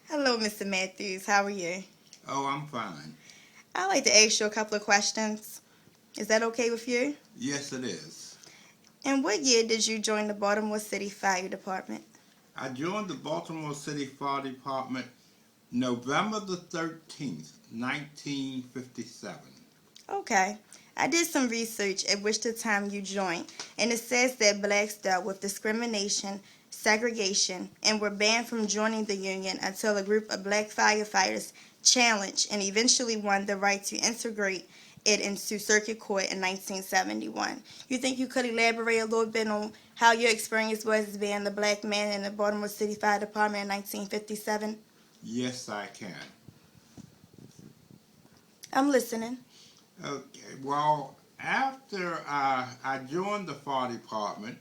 Hello, Mr. Matthews. How are you? Oh, I'm fine. I'd like to ask you a couple of questions. Is that okay with you? Yes, it is. And what year did you join the Baltimore City Fire Department? I joined the Baltimore City Fire Department November the 13th, 1957. Okay. I did some research at which the time you joined, and it says that blacks dealt with discrimination, segregation, and were banned from joining the Union until a group of black firefighters challenged and eventually won the right to integrate it into circuit court in 1971. You think you could elaborate a little bit on how your experience was as being a black man in the Baltimore City Fire Department in 1957? Yes, I can. I'm listening. Okay, well, after I joined the fire department,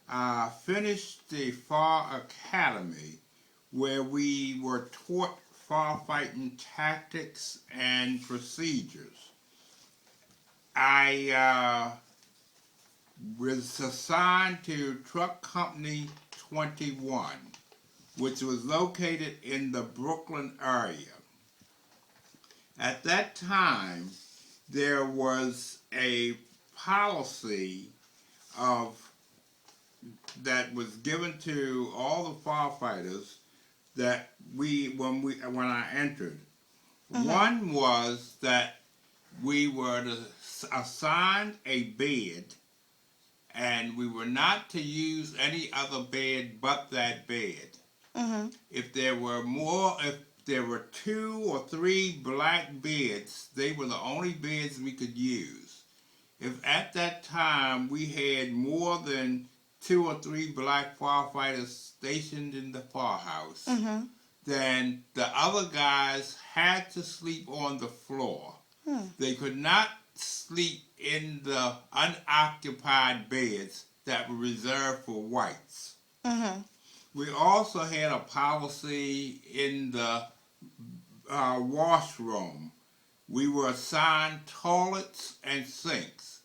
I finished the fire academy where we were taught firefighting tactics and procedures. I was assigned to Truck Company 21, which was located in the Brooklyn area. At that time, there was a policy of that was given to all the firefighters that when I entered. One was that we were assigned a bed, and we were not to use any other bed but that bed. Mm-hmm. If there were 2 or 3 black beds, they were the only beds we could use. If at that time we had more than 2 or 3 black firefighters stationed in the firehouse, Mm-hmm. then the other guys had to sleep on the floor. They could not sleep in the unoccupied beds that were reserved for whites. Mm-hmm. We also had a policy in the washroom. We were assigned toilets and sinks.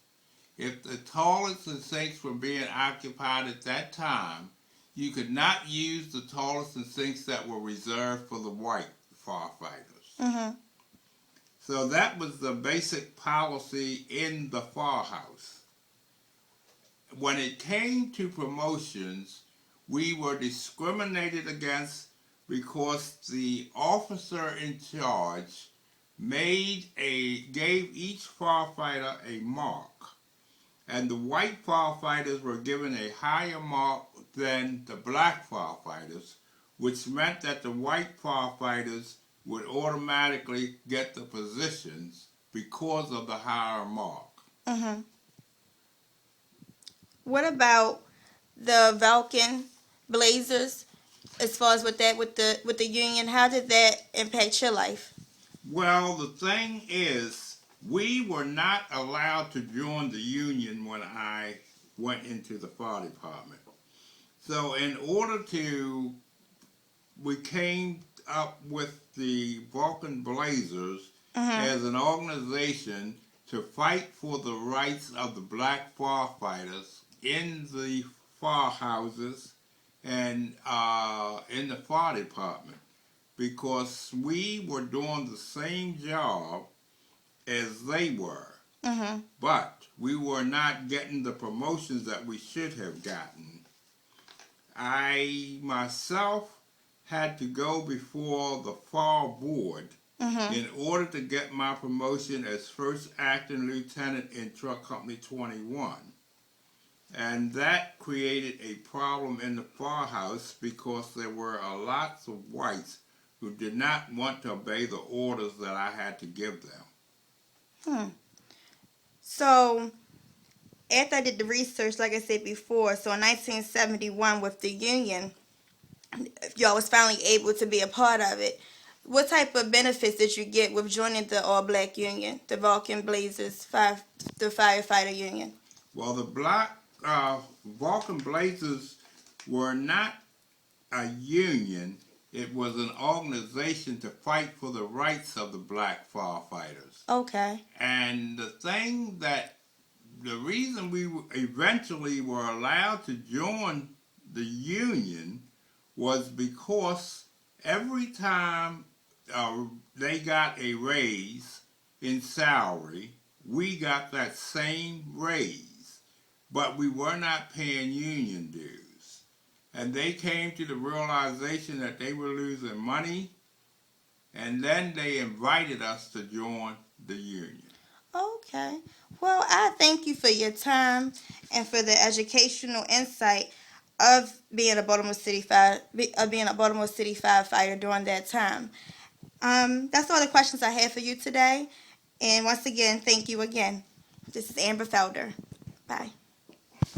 If the toilets and sinks were being occupied at that time, you could not use the toilets and sinks that were reserved for the white firefighters. Mm-hmm. So that was the basic policy in the firehouse. When it came to promotions, we were discriminated against because the officer in charge gave each firefighter a mark, and the white firefighters were given a higher mark than the black firefighters, which meant that the white firefighters would automatically get the positions because of the higher mark. Mm-hmm. What about the Vulcan Blazers? As far as with the union, how did that impact your life? Well, the thing is, we were not allowed to join the union when I went into the fire department. So, we came up with the Vulcan Blazers Mm-hmm. as an organization to fight for the rights of the black firefighters in the firehouses and in the fire department, because we were doing the same job as they were, Mm-hmm. but we were not getting the promotions that we should have gotten. I myself had to go before the fire board Mm-hmm. in order to get my promotion as first acting lieutenant in Truck Company 21. And that created a problem in the firehouse because there were lots of whites who did not want to obey the orders that I had to give them. Hmm. So after I did the research, like I said before, so in 1971 with the union, y'all was finally able to be a part of it. What type of benefits did you get with joining the all black union, the Vulcan Blazers, the firefighter union? Well, the black Vulcan Blazers were not a union. It was an organization to fight for the rights of the black firefighters. Okay. And the reason we eventually were allowed to join the union was because every time they got a raise in salary, we got that same raise, but we were not paying union dues. And they came to the realization that they were losing money, and then they invited us to join the union. Okay. Well, I thank you for your time and for the educational insight of being a Baltimore City firefighter during that time. That's all the questions I have for you today. And once again, thank you again. This is Amber Felder. Bye.